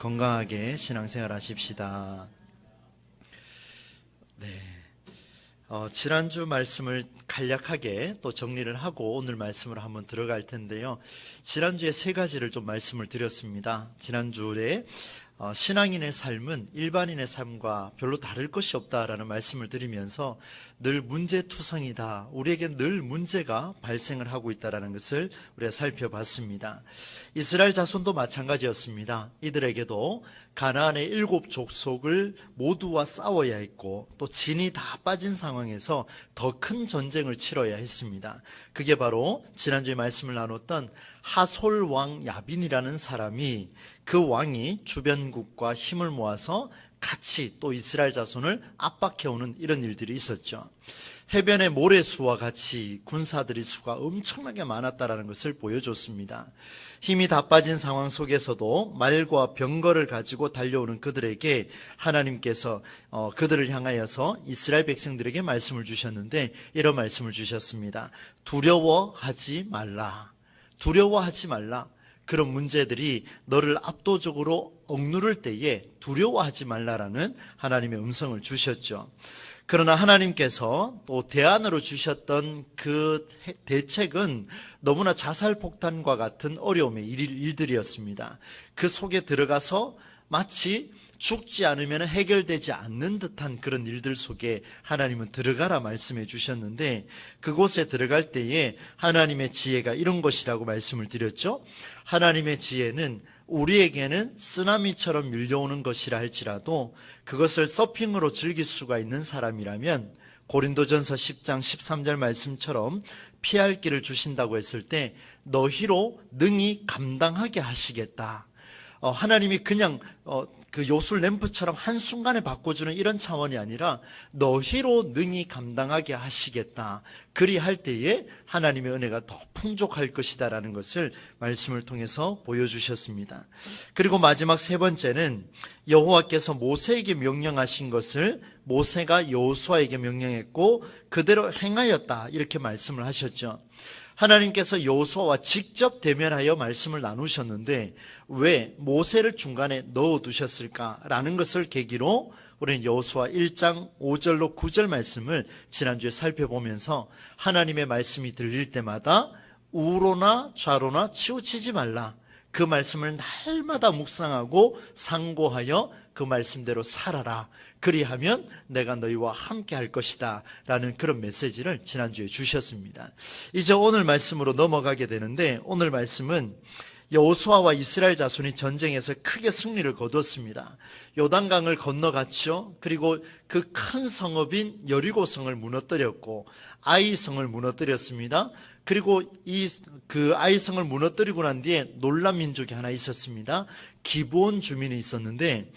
건강하게 신앙생활 하십시다. 지난주 말씀을 간략하게 또 정리를 하고 오늘 말씀으로 한번 들어갈 텐데요. 지난주에 세 가지를 좀 말씀을 드렸습니다. 지난주에 신앙인의 삶은 일반인의 삶과 별로 다를 것이 없다라는 말씀을 드리면서 늘 문제투성이다. 우리에게 늘 문제가 발생을 하고 있다는 것을 우리가 살펴봤습니다. 이스라엘 자손도 마찬가지였습니다. 이들에게도 가나안의 7 족속을 모두와 싸워야 했고 또 진이 다 빠진 상황에서 더 큰 전쟁을 치러야 했습니다. 그게 바로 지난주에 말씀을 나눴던 하솔 왕 야빈이라는 사람이, 그 왕이 주변국과 힘을 모아서 같이 또 이스라엘 자손을 압박해오는 이런 일들이 있었죠. 해변의 모래수와 같이 군사들의 수가 엄청나게 많았다는 것을 보여줬습니다. 힘이 다 빠진 상황 속에서도 말과 병거를 가지고 달려오는 그들에게 하나님께서 그들을 향하여서 이스라엘 백성들에게 말씀을 주셨는데 이런 말씀을 주셨습니다. 두려워하지 말라. 두려워하지 말라. 그런 문제들이 너를 압도적으로 억누를 때에 두려워하지 말라라는 하나님의 음성을 주셨죠. 그러나 하나님께서 또 대안으로 주셨던 그 대책은 너무나 자살폭탄과 같은 어려움의 일들이었습니다. 그 속에 들어가서 마치 죽지 않으면 해결되지 않는 듯한 그런 일들 속에 하나님은 들어가라 말씀해 주셨는데, 그곳에 들어갈 때에 하나님의 지혜가 이런 것이라고 말씀을 드렸죠. 하나님의 지혜는 우리에게는 쓰나미처럼 밀려오는 것이라 할지라도 그것을 서핑으로 즐길 수가 있는 사람이라면 고린도전서 10장 13절 말씀처럼 피할 길을 주신다고 했을 때 너희로 능히 감당하게 하시겠다. 하나님이 그냥 그 요술 램프처럼 한순간에 바꿔주는 이런 차원이 아니라 너희로 능히 감당하게 하시겠다. 그리할 때에 하나님의 은혜가 더 풍족할 것이다 라는 것을 말씀을 통해서 보여주셨습니다. 그리고 마지막 세 번째는 여호와께서 모세에게 명령하신 것을 모세가 여호수아에게 명령했고 그대로 행하였다, 이렇게 말씀을 하셨죠. 하나님께서 여호수아와 직접 대면하여 말씀을 나누셨는데 왜 모세를 중간에 넣어두셨을까라는 것을 계기로 우리는 여호수아 1장 5절로 9절 말씀을 지난주에 살펴보면서 하나님의 말씀이 들릴 때마다 우로나 좌로나 치우치지 말라, 그 말씀을 날마다 묵상하고 상고하여 그 말씀대로 살아라, 그리하면 내가 너희와 함께 할 것이다 라는 그런 메시지를 지난주에 주셨습니다. 이제 오늘 말씀으로 넘어가게 되는데, 오늘 말씀은 여호수아와 이스라엘 자손이 전쟁에서 크게 승리를 거뒀습니다. 요단강을 건너갔죠. 그리고 그 큰 성읍인 여리고성을 무너뜨렸고 아이성을 무너뜨렸습니다. 그리고 그 아이성을 무너뜨리고 난 뒤에 놀란 민족이 하나 있었습니다. 기브온 주민이 있었는데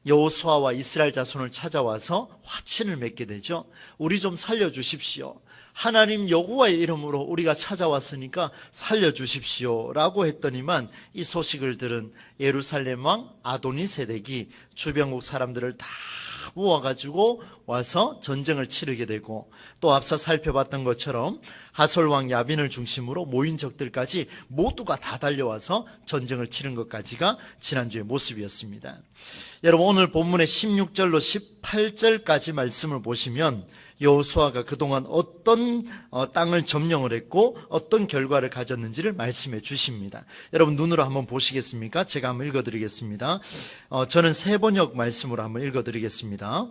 여호수아와 이스라엘 자손을 찾아와서 화친을 맺게 되죠. 우리 좀 살려주십시오. 하나님 여호와의 이름으로 우리가 찾아왔으니까 살려주십시오 라고 했더니만 이 소식을 들은 예루살렘 왕 아도니세덱이 주변국 사람들을 다 모아가지고 와서 전쟁을 치르게 되고, 또 앞서 살펴봤던 것처럼 하솔 왕 야빈을 중심으로 모인 적들까지 모두가 다 달려와서 전쟁을 치른 것까지가 지난주의 모습이었습니다. 여러분, 오늘 본문의 16절로 18절까지 말씀을 보시면 여호수아가 그동안 어떤 땅을 점령을 했고 어떤 결과를 가졌는지를 말씀해 주십니다. 여러분 눈으로 한번 보시겠습니까? 제가 한번 읽어드리겠습니다. 저는 세번역 말씀으로 한번 읽어드리겠습니다.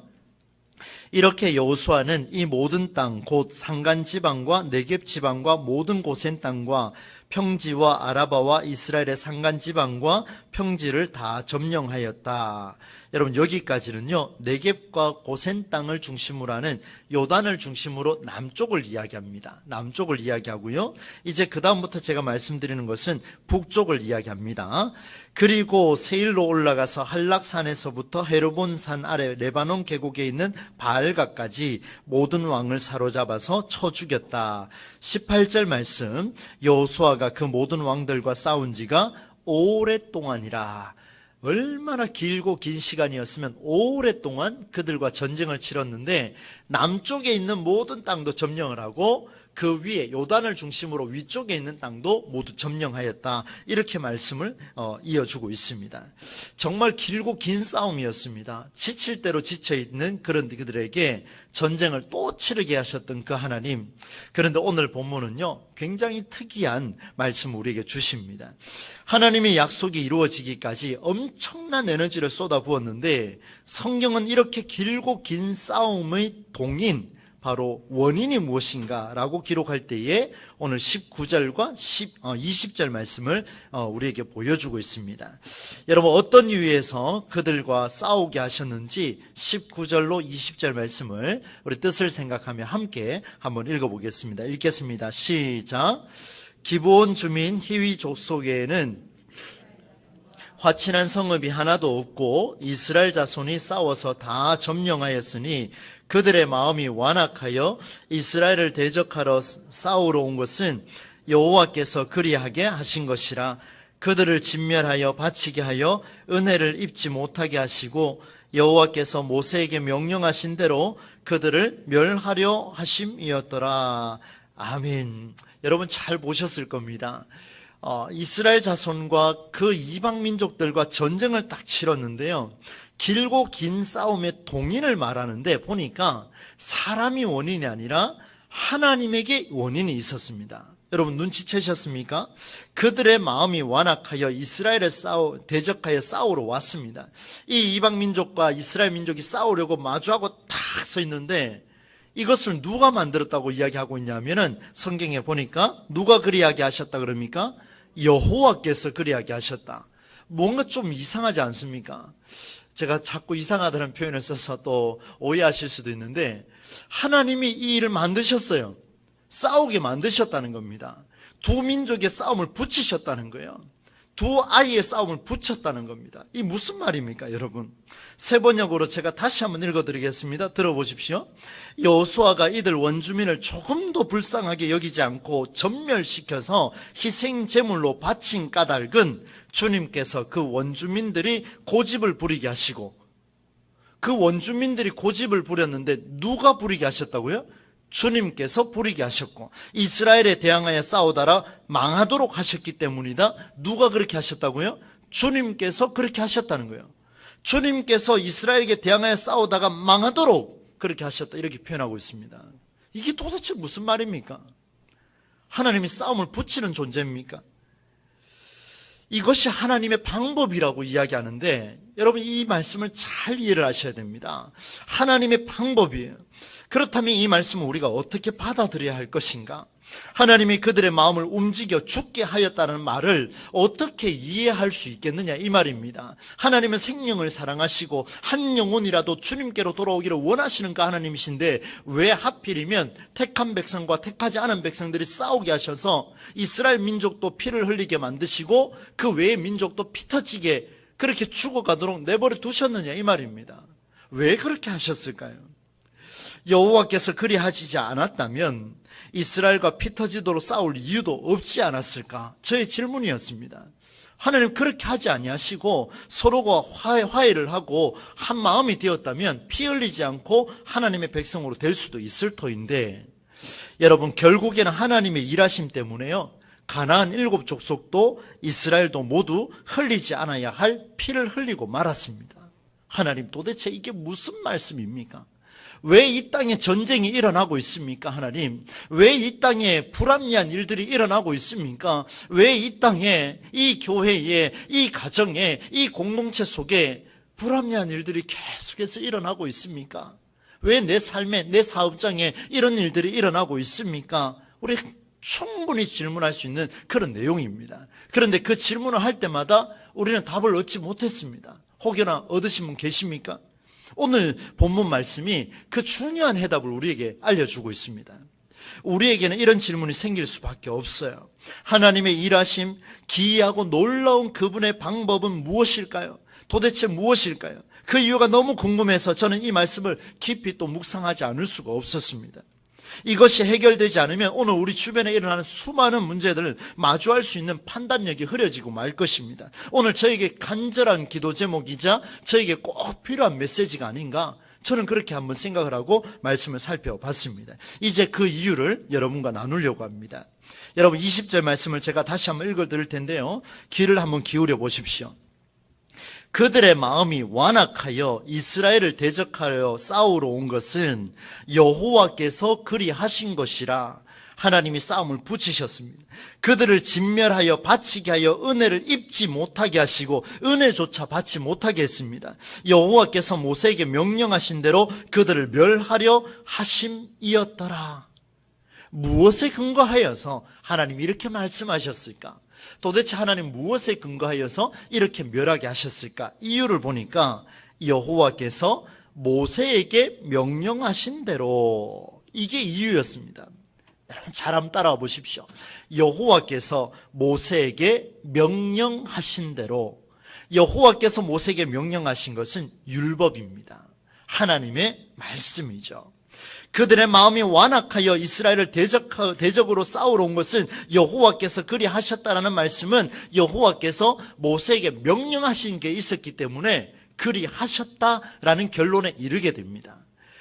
이렇게 여호수아는 이 모든 땅 곧 산간지방과 네겝지방과 모든 고센 땅과 평지와 아라바와 이스라엘의 산간지방과 평지를 다 점령하였다. 여러분 여기까지는요, 네겝과 고센 땅을 중심으로 하는 요단을 중심으로 남쪽을 이야기합니다. 남쪽을 이야기하고요, 이제 그 다음부터 제가 말씀드리는 것은 북쪽을 이야기합니다. 그리고 세일로 올라가서 한락산에서부터 헤르본 산 아래 레바논 계곡에 있는 바알가까지 모든 왕을 사로잡아서 쳐 죽였다. 18절 말씀, 여호수아가 그 모든 왕들과 싸운 지가 오랫동안이라. 얼마나 길고 긴 시간이었으면 오랫동안 그들과 전쟁을 치렀는데 남쪽에 있는 모든 땅도 점령을 하고 그 위에 요단을 중심으로 위쪽에 있는 땅도 모두 점령하였다. 이렇게 말씀을 이어주고 있습니다. 정말 길고 긴 싸움이었습니다. 지칠 대로 지쳐있는 그런 그들에게 전쟁을 또 치르게 하셨던 그 하나님. 그런데 오늘 본문은요, 굉장히 특이한 말씀을 우리에게 주십니다. 하나님의 약속이 이루어지기까지 엄청난 에너지를 쏟아부었는데 성경은 이렇게 길고 긴 싸움의 동인, 바로 원인이 무엇인가 라고 기록할 때에 오늘 19절과 20절 말씀을 우리에게 보여주고 있습니다. 여러분, 어떤 이유에서 그들과 싸우게 하셨는지 19절로 20절 말씀을 우리 뜻을 생각하며 함께 한번 읽어보겠습니다. 읽겠습니다. 시작. 기브온 주민 히위 족속에는 화친한 성읍이 하나도 없고 이스라엘 자손이 싸워서 다 점령하였으니 그들의 마음이 완악하여 이스라엘을 대적하러 싸우러 온 것은 여호와께서 그리하게 하신 것이라. 그들을 진멸하여 바치게 하여 은혜를 입지 못하게 하시고 여호와께서 모세에게 명령하신 대로 그들을 멸하려 하심이었더라. 아멘. 여러분 잘 보셨을 겁니다. 이스라엘 자손과 그 이방 민족들과 전쟁을 딱 치렀는데요, 길고 긴 싸움의 동인을 말하는데 보니까 사람이 원인이 아니라 하나님에게 원인이 있었습니다. 여러분 눈치채셨습니까? 그들의 마음이 완악하여 이스라엘을 대적하여 싸우러 왔습니다. 이 이방 민족과 이스라엘 민족이 싸우려고 마주하고 딱 서 있는데 이것을 누가 만들었다고 이야기하고 있냐면은 성경에 보니까 누가 그리하게 하셨다 그럽니까? 여호와께서 그리하게 하셨다. 뭔가 좀 이상하지 않습니까? 제가 자꾸 이상하다는 표현을 써서 또 오해하실 수도 있는데 하나님이 이 일을 만드셨어요. 싸우게 만드셨다는 겁니다. 두 민족의 싸움을 붙이셨다는 거예요. 두 아이의 싸움을 붙였다는 겁니다. 이 무슨 말입니까, 여러분? 세 번역으로 제가 다시 한번 읽어드리겠습니다. 들어보십시오. 여호수아가 이들 원주민을 조금도 불쌍하게 여기지 않고 전멸시켜서 희생 제물로 바친 까닭은 주님께서 그 원주민들이 고집을 부리게 하시고, 그 원주민들이 고집을 부렸는데 누가 부리게 하셨다고요? 주님께서 부리게 하셨고 이스라엘에 대항하여 싸우다가 망하도록 하셨기 때문이다. 누가 그렇게 하셨다고요? 주님께서 그렇게 하셨다는 거예요. 주님께서 이스라엘에게 대항하여 싸우다가 망하도록 그렇게 하셨다, 이렇게 표현하고 있습니다. 이게 도대체 무슨 말입니까? 하나님이 싸움을 붙이는 존재입니까? 이것이 하나님의 방법이라고 이야기하는데 여러분 이 말씀을 잘 이해를 하셔야 됩니다. 하나님의 방법이에요. 그렇다면 이 말씀을 우리가 어떻게 받아들여야 할 것인가? 하나님이 그들의 마음을 움직여 죽게 하였다는 말을 어떻게 이해할 수 있겠느냐, 이 말입니다. 하나님은 생명을 사랑하시고 한 영혼이라도 주님께로 돌아오기를 원하시는 그 하나님이신데 왜 하필이면 택한 백성과 택하지 않은 백성들이 싸우게 하셔서 이스라엘 민족도 피를 흘리게 만드시고 그 외의 민족도 피 터지게 그렇게 죽어가도록 내버려 두셨느냐, 이 말입니다. 왜 그렇게 하셨을까요? 여호와께서 그리하시지 않았다면 이스라엘과 피 터지도록 싸울 이유도 없지 않았을까? 저의 질문이었습니다. 하나님 그렇게 하지 아니하시고 서로가 화해를 하고 한 마음이 되었다면 피 흘리지 않고 하나님의 백성으로 될 수도 있을 터인데, 여러분 결국에는 하나님의 일하심 때문에요, 가나안 7 족속도 이스라엘도 모두 흘리지 않아야 할 피를 흘리고 말았습니다. 하나님 도대체 이게 무슨 말씀입니까? 왜 이 땅에 전쟁이 일어나고 있습니까, 하나님? 왜 이 땅에 불합리한 일들이 일어나고 있습니까? 왜 이 땅에, 이 교회에, 이 가정에, 이 공동체 속에 불합리한 일들이 계속해서 일어나고 있습니까? 왜 내 삶에, 내 사업장에 이런 일들이 일어나고 있습니까? 우리 충분히 질문할 수 있는 그런 내용입니다. 그런데 그 질문을 할 때마다 우리는 답을 얻지 못했습니다. 혹여나 얻으신 분 계십니까? 오늘 본문 말씀이 그 중요한 해답을 우리에게 알려주고 있습니다. 우리에게는 이런 질문이 생길 수밖에 없어요. 하나님의 일하심, 기이하고 놀라운 그분의 방법은 무엇일까요? 도대체 무엇일까요? 그 이유가 너무 궁금해서 저는 이 말씀을 깊이 또 묵상하지 않을 수가 없었습니다. 이것이 해결되지 않으면 오늘 우리 주변에 일어나는 수많은 문제들을 마주할 수 있는 판단력이 흐려지고 말 것입니다. 오늘 저에게 간절한 기도 제목이자 저에게 꼭 필요한 메시지가 아닌가, 저는 그렇게 한번 생각을 하고 말씀을 살펴봤습니다. 이제 그 이유를 여러분과 나누려고 합니다. 여러분 20절 말씀을 제가 다시 한번 읽어드릴 텐데요, 귀를 한번 기울여 보십시오. 그들의 마음이 완악하여 이스라엘을 대적하여 싸우러 온 것은 여호와께서 그리하신 것이라. 하나님이 싸움을 붙이셨습니다. 그들을 진멸하여 바치게 하여 은혜를 입지 못하게 하시고 은혜조차 받지 못하게 했습니다. 여호와께서 모세에게 명령하신 대로 그들을 멸하려 하심이었더라. 무엇에 근거하여서 하나님이 이렇게 말씀하셨을까? 도대체 하나님 무엇에 근거하여서 이렇게 멸하게 하셨을까? 이유를 보니까 여호와께서 모세에게 명령하신 대로, 이게 이유였습니다. 여러분 잘 한번 따라와 보십시오. 여호와께서 모세에게 명령하신 대로, 여호와께서 모세에게 명령하신 것은 율법입니다. 하나님의 말씀이죠. 그들의 마음이 완악하여 이스라엘을 대적으로 싸우러 온 것은 여호와께서 그리하셨다라는 말씀은 여호와께서 모세에게 명령하신 게 있었기 때문에 그리하셨다라는 결론에 이르게 됩니다.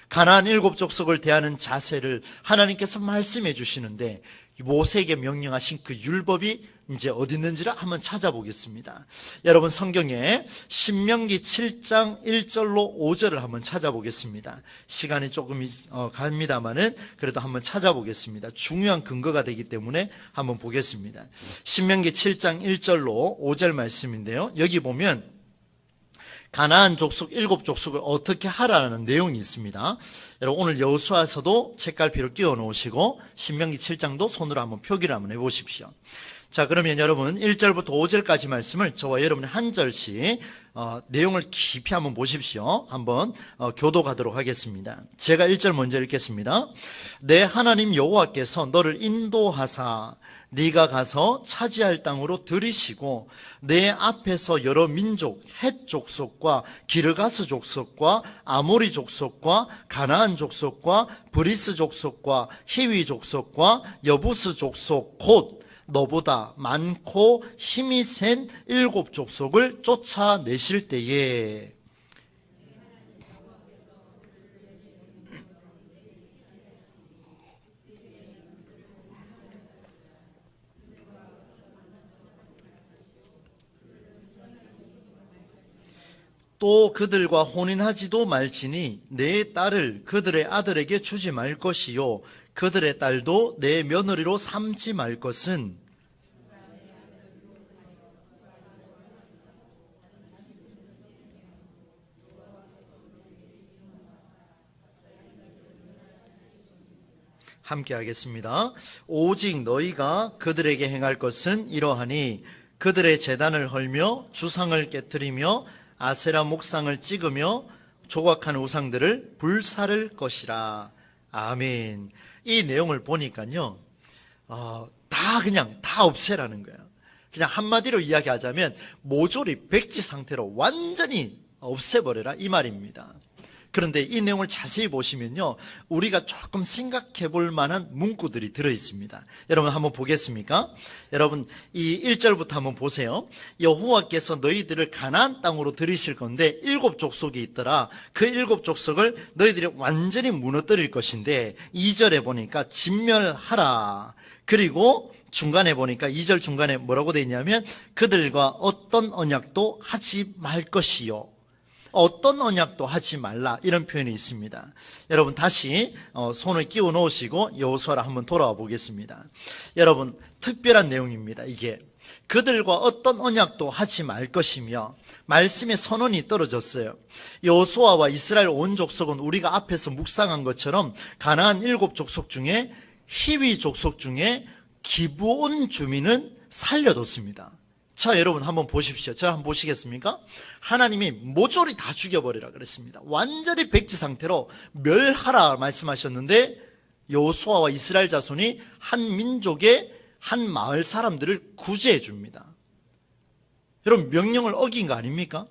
가나안 7족속을 대하는 자세를 하나님께서 말씀해 주시는데, 모세에게 명령하신 그 율법이 이제 어디 있는지를 한번 찾아보겠습니다. 여러분 성경에 신명기 7장 1절로 5절을 한번 찾아보겠습니다. 시간이 조금 갑니다만은 그래도 한번 찾아보겠습니다. 중요한 근거가 되기 때문에 한번 보겠습니다. 신명기 7장 1절로 5절 말씀인데요, 여기 보면 가나안 족속 7족속을 어떻게 하라는 내용이 있습니다. 여러분 오늘 여호수아서도 책갈피로 끼워 놓으시고 신명기 7장도 손으로 한번 표기를 한번 해보십시오. 자, 그러면 여러분 1절부터 5절까지 말씀을 저와 여러분이 한 절씩 내용을 깊이 한번 보십시오. 한번 교도가도록 하겠습니다. 제가 1절 먼저 읽겠습니다. 내 하나님 여호와께서 너를 인도하사 네가 가서 차지할 땅으로 들이시고 내 앞에서 여러 민족, 헷 족속과 기르가스 족속과 아모리 족속과 가나안 족속과 브리스 족속과 히위 족속과 여부스 족속 곧 너보다 많고 힘이 센 7족속을 쫓아내실 때에, 또 그들과 혼인하지도 말지니 내 딸을 그들의 아들에게 주지 말 것이요 그들의 딸도 내 며느리로 삼지 말 것은 함께 하겠습니다. 오직 너희가 그들에게 행할 것은 이러하니 그들의 제단을 헐며 주상을 깨뜨리며 아세라 목상을 찍으며 조각한 우상들을 불사를 것이라. 아멘. 이 내용을 보니까요, 다 없애라는 거예요. 그냥 한마디로 이야기하자면 모조리 백지 상태로 완전히 없애버려라 이 말입니다. 그런데 이 내용을 자세히 보시면요, 우리가 조금 생각해 볼 만한 문구들이 들어있습니다. 여러분 한번 보겠습니까? 여러분 이 1절부터 한번 보세요. 여호와께서 너희들을 가나안 땅으로 들이실 건데 7족속이 있더라. 그 7족속을 너희들이 완전히 무너뜨릴 것인데 2절에 보니까 진멸하라. 그리고 중간에 보니까 2절 중간에 뭐라고 되어 있냐면 그들과 어떤 언약도 하지 말 것이요, 어떤 언약도 하지 말라, 이런 표현이 있습니다. 여러분 다시 손을 끼워 놓으시고 여호수아로 한번 돌아와 보겠습니다. 여러분 특별한 내용입니다. 이게 그들과 어떤 언약도 하지 말 것이며 말씀의 선언이 떨어졌어요. 여호수아와 이스라엘 온 족속은 우리가 앞에서 묵상한 것처럼 가나안 7족속 중에 히위 족속 중에 기브온 주민은 살려뒀습니다. 자, 여러분 한번 보십시오. 제가 한번 보시겠습니까? 하나님이 모조리 다 죽여버리라 그랬습니다. 완전히 백지 상태로 멸하라 말씀하셨는데 여호수아와 이스라엘 자손이 한 민족의 한 마을 사람들을 구제해 줍니다. 여러분 명령을 어긴 거 아닙니까?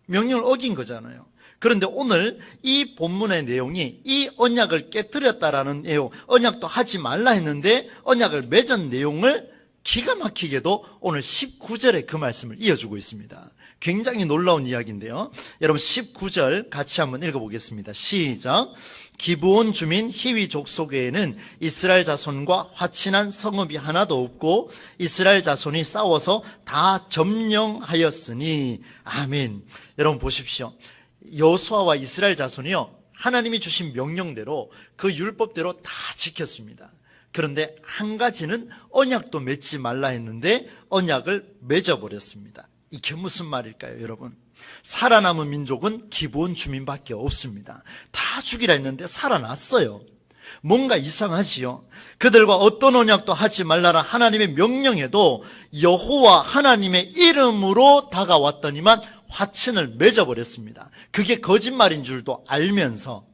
명령을 어긴 거잖아요. 그런데 오늘 이 본문의 내용이 이 언약을 깨뜨렸다라는 내용, 언약도 하지 말라 했는데 언약을 맺은 내용을 기가 막히게도 오늘 19절에 그 말씀을 이어주고 있습니다. 굉장히 놀라운 이야기인데요. 여러분 19절 같이 한번 읽어보겠습니다. 시작. 기브온 주민 히위 족속 외에는 이스라엘 자손과 화친한 성읍이 하나도 없고 이스라엘 자손이 싸워서 다 점령하였으니 아멘. 여러분 보십시오. 여호수아와 이스라엘 자손이요, 하나님이 주신 명령대로 그 율법대로 다 지켰습니다. 그런데 한 가지는 언약도 맺지 말라 했는데 언약을 맺어버렸습니다. 이게 무슨 말일까요, 여러분? 살아남은 민족은 기브온 주민밖에 없습니다. 다 죽이라 했는데 살아났어요. 뭔가 이상하지요. 그들과 어떤 언약도 하지 말라라 하나님의 명령에도 여호와 하나님의 이름으로 다가왔더니만 화친을 맺어버렸습니다. 그게 거짓말인 줄도 알면서.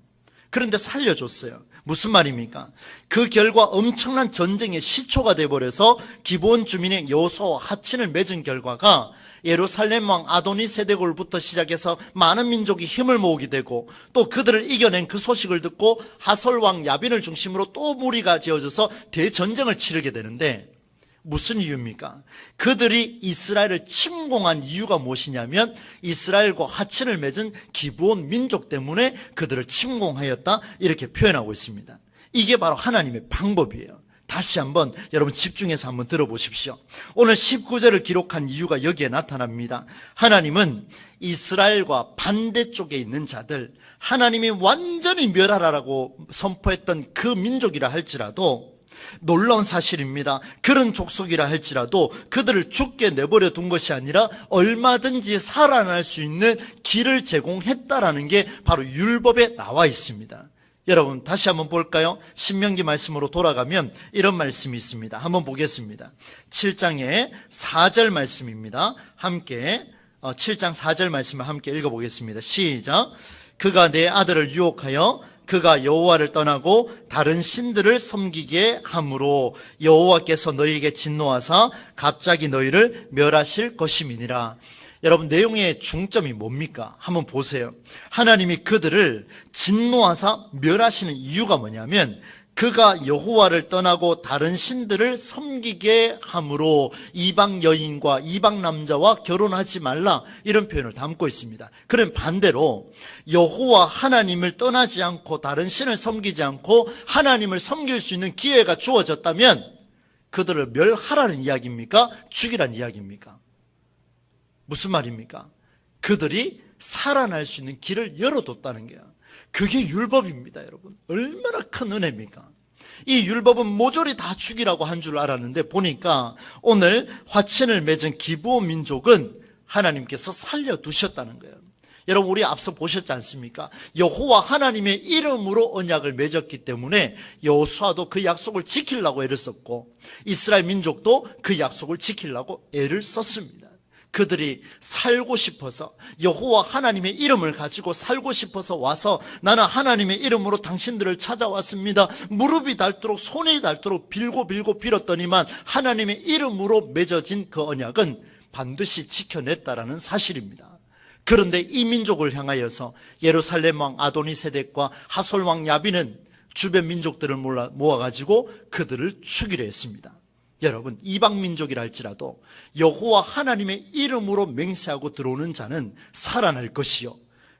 그런데 살려줬어요. 무슨 말입니까? 그 결과 엄청난 전쟁의 시초가 돼버려서 기브온 주민의 여호수아와 화친을 맺은 결과가 예루살렘 왕 아도니 세데골부터 시작해서 많은 민족이 힘을 모으게 되고, 또 그들을 이겨낸 그 소식을 듣고 하솔 왕 야빈을 중심으로 또 무리가 지어져서 대전쟁을 치르게 되는데, 무슨 이유입니까? 그들이 이스라엘을 침공한 이유가 무엇이냐면 이스라엘과 화친을 맺은 기브온 민족 때문에 그들을 침공하였다, 이렇게 표현하고 있습니다. 이게 바로 하나님의 방법이에요. 다시 한번 여러분 집중해서 한번 들어보십시오. 오늘 19절을 기록한 이유가 여기에 나타납니다. 하나님은 이스라엘과 반대쪽에 있는 자들, 하나님이 완전히 멸하라라고 선포했던 그 민족이라 할지라도, 놀라운 사실입니다. 그런 족속이라 할지라도 그들을 죽게 내버려 둔 것이 아니라 얼마든지 살아날 수 있는 길을 제공했다라는 게 바로 율법에 나와 있습니다. 여러분 다시 한번 볼까요? 신명기 말씀으로 돌아가면 이런 말씀이 있습니다. 한번 보겠습니다. 7장의 4절 말씀입니다. 함께 7장 4절 말씀을 함께 읽어보겠습니다. 시작. 그가 내 아들을 유혹하여 그가 여호와를 떠나고 다른 신들을 섬기게 함으로 여호와께서 너희에게 진노하사 갑자기 너희를 멸하실 것임이니라. 여러분 내용의 중점이 뭡니까? 한번 보세요. 하나님이 그들을 진노하사 멸하시는 이유가 뭐냐면 그가 여호와를 떠나고 다른 신들을 섬기게 함으로 이방 여인과 이방 남자와 결혼하지 말라, 이런 표현을 담고 있습니다. 그럼 반대로 여호와 하나님을 떠나지 않고 다른 신을 섬기지 않고 하나님을 섬길 수 있는 기회가 주어졌다면 그들을 멸하라는 이야기입니까? 죽이라는 이야기입니까? 무슨 말입니까? 그들이 살아날 수 있는 길을 열어뒀다는 거예요. 그게 율법입니다, 여러분. 얼마나 큰 은혜입니까? 이 율법은 모조리 다 죽이라고 한 줄 알았는데 보니까 오늘 화친을 맺은 기브온 민족은 하나님께서 살려두셨다는 거예요. 여러분 우리 앞서 보셨지 않습니까? 여호와 하나님의 이름으로 언약을 맺었기 때문에 여호수아도 그 약속을 지키려고 애를 썼고 이스라엘 민족도 그 약속을 지키려고 애를 썼습니다. 그들이 살고 싶어서, 여호와 하나님의 이름을 가지고 살고 싶어서 와서 나는 하나님의 이름으로 당신들을 찾아왔습니다. 무릎이 닳도록 손이 닳도록 빌고 빌었더니만 하나님의 이름으로 맺어진 그 언약은 반드시 지켜냈다라는 사실입니다. 그런데 이 민족을 향하여서 예루살렘 왕 아도니세덱과 하솔 왕 야빈은 주변 민족들을 모아가지고 그들을 죽이려 했습니다. 여러분 이방 민족이라 할지라도 여호와 하나님의 이름으로 맹세하고 들어오는 자는 살아날 것이요,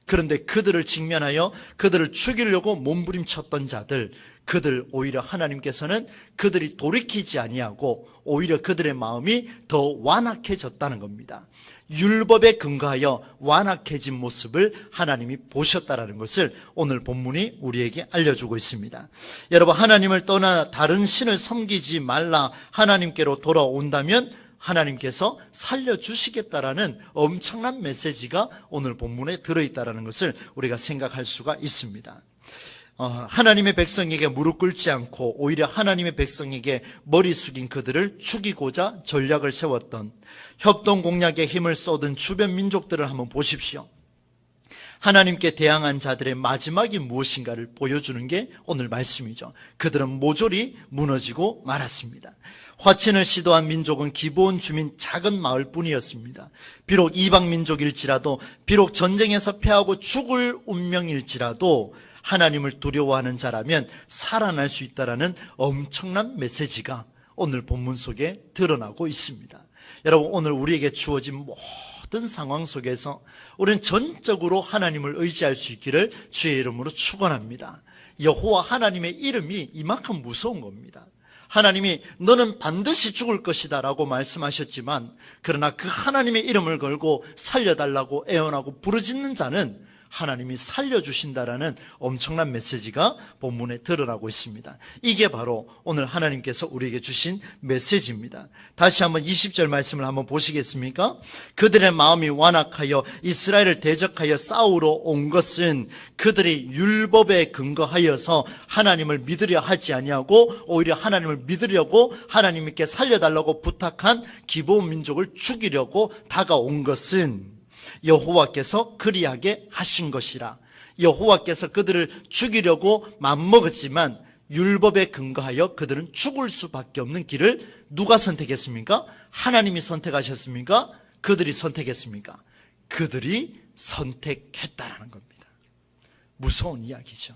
그런데 그들을 직면하여 그들을 죽이려고 몸부림쳤던 자들, 그들 오히려 하나님께서는 그들이 돌이키지 아니하고 오히려 그들의 마음이 더 완악해졌다는 겁니다. 율법에 근거하여 완악해진 모습을 하나님이 보셨다라는 것을 오늘 본문이 우리에게 알려주고 있습니다. 여러분 하나님을 떠나 다른 신을 섬기지 말라 하나님께로 돌아온다면 하나님께서 살려주시겠다라는 엄청난 메시지가 오늘 본문에 들어있다는 것을 우리가 생각할 수가 있습니다. 하나님의 백성에게 무릎 꿇지 않고 오히려 하나님의 백성에게 머리 숙인 그들을 죽이고자 전략을 세웠던, 협동공략에 힘을 쏟은 주변 민족들을 한번 보십시오. 하나님께 대항한 자들의 마지막이 무엇인가를 보여주는 게 오늘 말씀이죠. 그들은 모조리 무너지고 말았습니다. 화친을 시도한 민족은 기브온 주민 작은 마을뿐이었습니다. 비록 이방 민족일지라도, 비록 전쟁에서 패하고 죽을 운명일지라도 하나님을 두려워하는 자라면 살아날 수 있다라는 엄청난 메시지가 오늘 본문 속에 드러나고 있습니다. 여러분, 오늘 우리에게 주어진 모든 상황 속에서 우리는 전적으로 하나님을 의지할 수 있기를 주의 이름으로 축원합니다. 여호와 하나님의 이름이 이만큼 무서운 겁니다. 하나님이 너는 반드시 죽을 것이다 라고 말씀하셨지만, 그러나 그 하나님의 이름을 걸고 살려달라고 애원하고 부르짖는 자는 하나님이 살려주신다라는 엄청난 메시지가 본문에 드러나고 있습니다. 이게 바로 오늘 하나님께서 우리에게 주신 메시지입니다. 다시 한번 20절 말씀을 한번 보시겠습니까? 그들의 마음이 완악하여 이스라엘을 대적하여 싸우러 온 것은 그들이 율법에 근거하여서 하나님을 믿으려 하지 아니하고 오히려 하나님을 믿으려고 하나님께 살려달라고 부탁한 기브온 민족을 죽이려고 다가온 것은 여호와께서 그리하게 하신 것이라. 여호와께서 그들을 죽이려고 맘먹었지만 율법에 근거하여 그들은 죽을 수밖에 없는 길을 누가 선택했습니까? 하나님이 선택하셨습니까? 그들이 선택했습니까? 그들이 선택했다라는 겁니다. 무서운 이야기죠.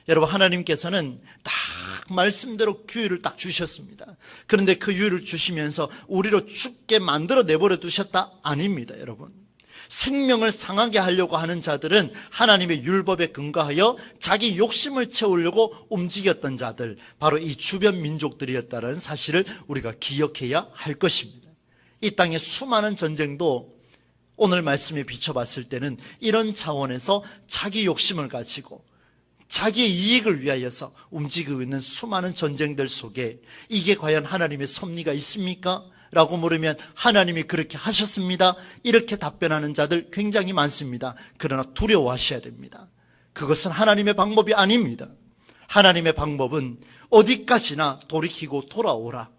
여러분, 하나님께서는 딱 말씀대로 규율을 딱 주셨습니다. 그런데 그 규율을 주시면서 우리로 죽게 만들어 내버려 두셨다? 아닙니다, 여러분. 생명을 상하게 하려고 하는 자들은 하나님의 율법에 근거하여 자기 욕심을 채우려고 움직였던 자들, 바로 이 주변 민족들이었다는 사실을 우리가 기억해야 할 것입니다. 이 땅의 수많은 전쟁도 오늘 말씀에 비춰봤을 때는 이런 차원에서 자기 욕심을 가지고 자기의 이익을 위하여서 움직이고 있는 수많은 전쟁들 속에 이게 과연 하나님의 섭리가 있습니까? 라고 물으면 하나님이 그렇게 하셨습니다, 이렇게 답변하는 자들 굉장히 많습니다. 그러나 두려워하셔야 됩니다. 그것은 하나님의 방법이 아닙니다. 하나님의 방법은 어디까지나 돌이키고 돌아오라.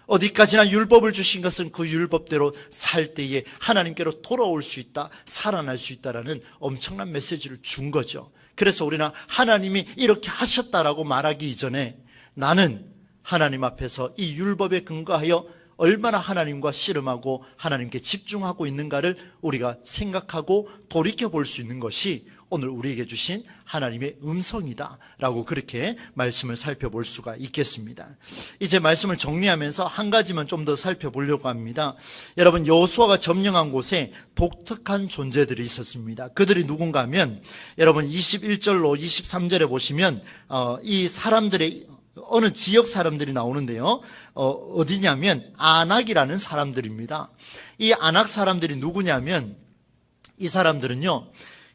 어디까지나 율법을 주신 것은 그 율법대로 살 때에 하나님께로 돌아올 수 있다, 살아날 수 있다라는 엄청난 메시지를 준 거죠. 그래서 우리는 하나님이 이렇게 하셨다라고 말하기 이전에 나는 하나님 앞에서 이 율법에 근거하여 얼마나 하나님과 씨름하고 하나님께 집중하고 있는가를 우리가 생각하고 돌이켜볼 수 있는 것이 오늘 우리에게 주신 하나님의 음성이다라고 그렇게 말씀을 살펴볼 수가 있겠습니다. 이제 말씀을 정리하면서 한 가지만 좀 더 살펴보려고 합니다. 여러분, 여호수아가 점령한 곳에 독특한 존재들이 있었습니다. 그들이 누군가 하면 여러분 21절로 23절에 보시면 이 사람들의 어느 지역 사람들이 나오는데요. 어디냐면 아낙이라는 사람들입니다. 이 아낙 사람들이 누구냐면 이 사람들은요,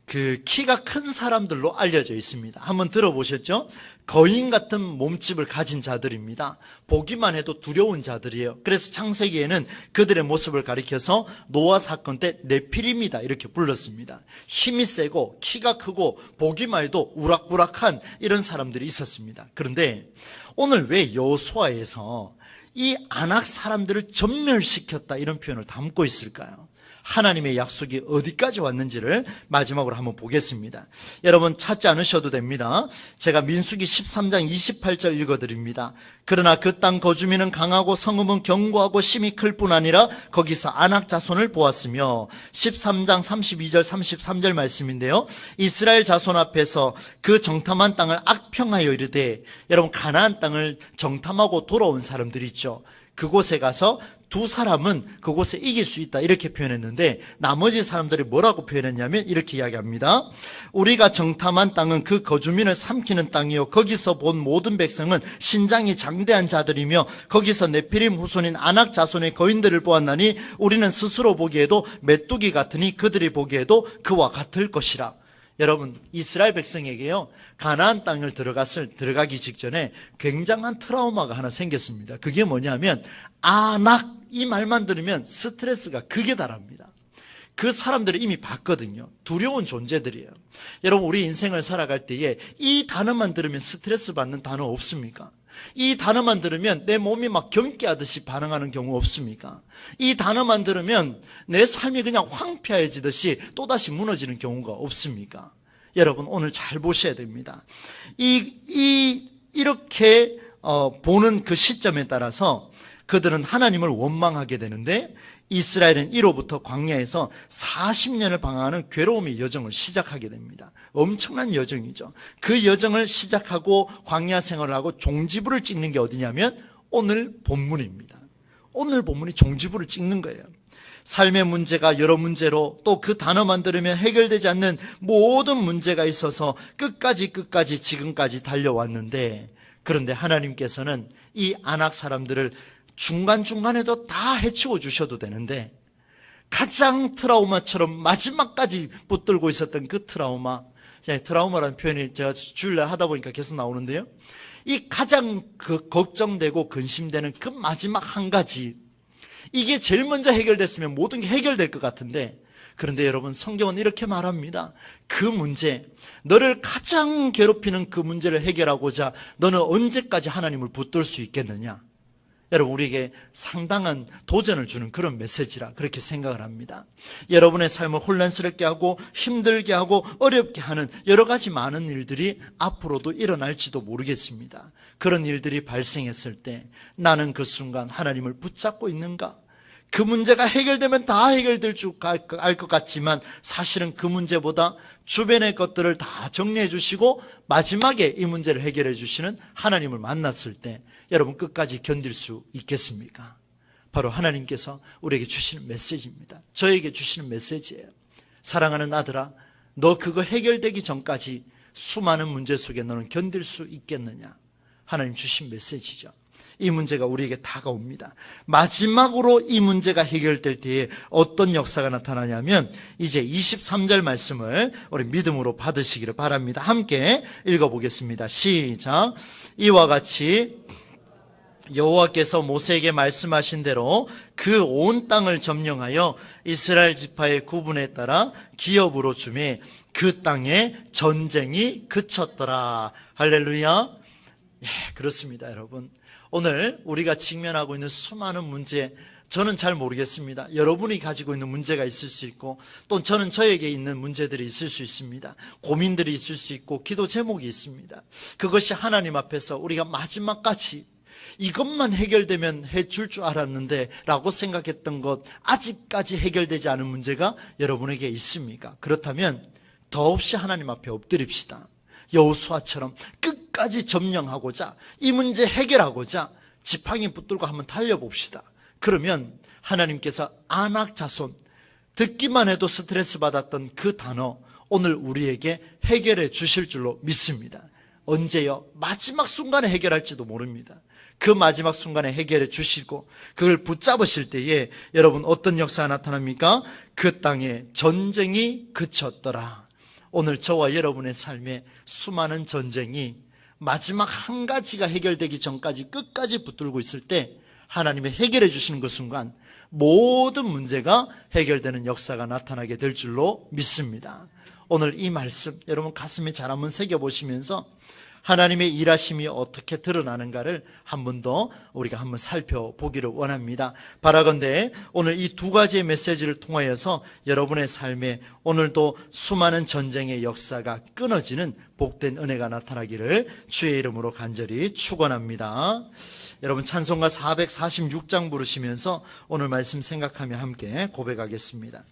그 키가 큰 사람들로 알려져 있습니다. 한번 들어보셨죠? 거인 같은 몸집을 가진 자들입니다. 보기만 해도 두려운 자들이에요. 그래서 창세기에는 그들의 모습을 가리켜서 노아 사건 때 네피림이다 이렇게 불렀습니다. 힘이 세고 키가 크고 보기만 해도 우락부락한 이런 사람들이 있었습니다. 그런데 오늘 왜 여호수아에서 이 아낙 사람들을 전멸시켰다 이런 표현을 담고 있을까요? 하나님의 약속이 어디까지 왔는지를 마지막으로 한번 보겠습니다. 여러분 찾지 않으셔도 됩니다. 제가 민수기 13장 28절 읽어드립니다. 그러나 그 땅 거주민은 강하고 성읍은 견고하고 심이 클 뿐 아니라 거기서 아낙 자손을 보았으며 13장 32절 33절 말씀인데요. 이스라엘 자손 앞에서 그 정탐한 땅을 악평하여 이르되, 여러분 가나안 땅을 정탐하고 돌아온 사람들이 있죠. 그곳에 가서 두 사람은 그곳에 이길 수 있다 이렇게 표현했는데 나머지 사람들이 뭐라고 표현했냐면 이렇게 이야기합니다. 우리가 정탐한 땅은 그 거주민을 삼키는 땅이요 거기서 본 모든 백성은 신장이 장대한 자들이며 거기서 네피림 후손인 아낙 자손의 거인들을 보았나니 우리는 스스로 보기에도 메뚜기 같으니 그들이 보기에도 그와 같을 것이라. 여러분, 이스라엘 백성에게요 가나안 땅을 들어가기 직전에 굉장한 트라우마가 하나 생겼습니다. 그게 뭐냐면 아낙 이 말만 들으면 스트레스가 극에 달합니다. 그 사람들이 이미 봤거든요. 두려운 존재들이에요. 여러분, 우리 인생을 살아갈 때에 이 단어만 들으면 스트레스 받는 단어 없습니까? 이 단어만 들으면 내 몸이 막 경기하듯이 반응하는 경우 없습니까? 이 단어만 들으면 내 삶이 그냥 황폐해지듯이 또다시 무너지는 경우가 없습니까? 여러분, 오늘 잘 보셔야 됩니다. 이렇게 보는 그 시점에 따라서 그들은 하나님을 원망하게 되는데 이스라엘은 이로부터 광야에서 40년을 방황하는 괴로움의 여정을 시작하게 됩니다. 엄청난 여정이죠. 그 여정을 시작하고 광야 생활을 하고 종지부를 찍는 게 어디냐면 오늘 본문입니다. 오늘 본문이 종지부를 찍는 거예요. 삶의 문제가 여러 문제로 또 그 단어만 들으면 해결되지 않는 모든 문제가 있어서 끝까지 지금까지 달려왔는데, 그런데 하나님께서는 이 안악 사람들을 중간중간에도 다 해치워 주셔도 되는데, 가장 트라우마처럼 마지막까지 붙들고 있었던 그 트라우마라는 표현이 제가 주일날 하다 보니까 계속 나오는데요, 이 가장 걱정되고 근심되는 그 마지막 한 가지, 이게 제일 먼저 해결됐으면 모든 게 해결될 것 같은데, 그런데 여러분, 성경은 이렇게 말합니다. 그 문제, 너를 가장 괴롭히는 그 문제를 해결하고자 너는 언제까지 하나님을 붙들 수 있겠느냐? 여러분, 우리에게 상당한 도전을 주는 그런 메시지라 그렇게 생각을 합니다. 여러분의 삶을 혼란스럽게 하고 힘들게 하고 어렵게 하는 여러 가지 많은 일들이 앞으로도 일어날지도 모르겠습니다. 그런 일들이 발생했을 때 나는 그 순간 하나님을 붙잡고 있는가? 그 문제가 해결되면 다 해결될 줄 알 것 같지만 사실은 그 문제보다 주변의 것들을 다 정리해 주시고 마지막에 이 문제를 해결해 주시는 하나님을 만났을 때 여러분 끝까지 견딜 수 있겠습니까? 바로 하나님께서 우리에게 주시는 메시지입니다. 저에게 주시는 메시지예요. 사랑하는 아들아, 너 그거 해결되기 전까지 수많은 문제 속에 너는 견딜 수 있겠느냐? 하나님 주신 메시지죠. 이 문제가 우리에게 다가옵니다. 마지막으로 이 문제가 해결될 때에 어떤 역사가 나타나냐면 이제 23절 말씀을 우리 믿음으로 받으시기를 바랍니다. 함께 읽어보겠습니다. 시작. 이와 같이 여호와께서 모세에게 말씀하신 대로 그 온 땅을 점령하여 이스라엘 지파의 구분에 따라 기업으로 주매 그 땅에 전쟁이 그쳤더라. 할렐루야. 예, 그렇습니다, 여러분. 오늘 우리가 직면하고 있는 수많은 문제, 저는 잘 모르겠습니다. 여러분이 가지고 있는 문제가 있을 수 있고 또 저는 저에게 있는 문제들이 있을 수 있습니다. 고민들이 있을 수 있고 기도 제목이 있습니다. 그것이 하나님 앞에서 우리가 마지막까지 이것만 해결되면 해줄 줄 알았는데 라고 생각했던 것, 아직까지 해결되지 않은 문제가 여러분에게 있습니까? 그렇다면 더없이 하나님 앞에 엎드립시다. 여호수아처럼 끝까지 점령하고자, 이 문제 해결하고자 지팡이 붙들고 한번 달려봅시다. 그러면 하나님께서 아낙 자손, 듣기만 해도 스트레스 받았던 그 단어 오늘 우리에게 해결해 주실 줄로 믿습니다. 언제요? 마지막 순간에 해결할지도 모릅니다. 그 마지막 순간에 해결해 주시고 그걸 붙잡으실 때에 여러분 어떤 역사가 나타납니까? 그 땅에 전쟁이 그쳤더라. 오늘 저와 여러분의 삶에 수많은 전쟁이 마지막 한 가지가 해결되기 전까지 끝까지 붙들고 있을 때 하나님의 해결해 주시는 그 순간 모든 문제가 해결되는 역사가 나타나게 될 줄로 믿습니다. 오늘 이 말씀 여러분 가슴에 잘 한번 새겨보시면서 하나님의 일하심이 어떻게 드러나는가를 한 번 더 우리가 한번 살펴보기를 원합니다. 바라건대 오늘 이 두 가지의 메시지를 통하여서 여러분의 삶에 오늘도 수많은 전쟁의 역사가 끊어지는 복된 은혜가 나타나기를 주의 이름으로 간절히 축원합니다. 여러분 찬송가 446장 부르시면서 오늘 말씀 생각하며 함께 고백하겠습니다.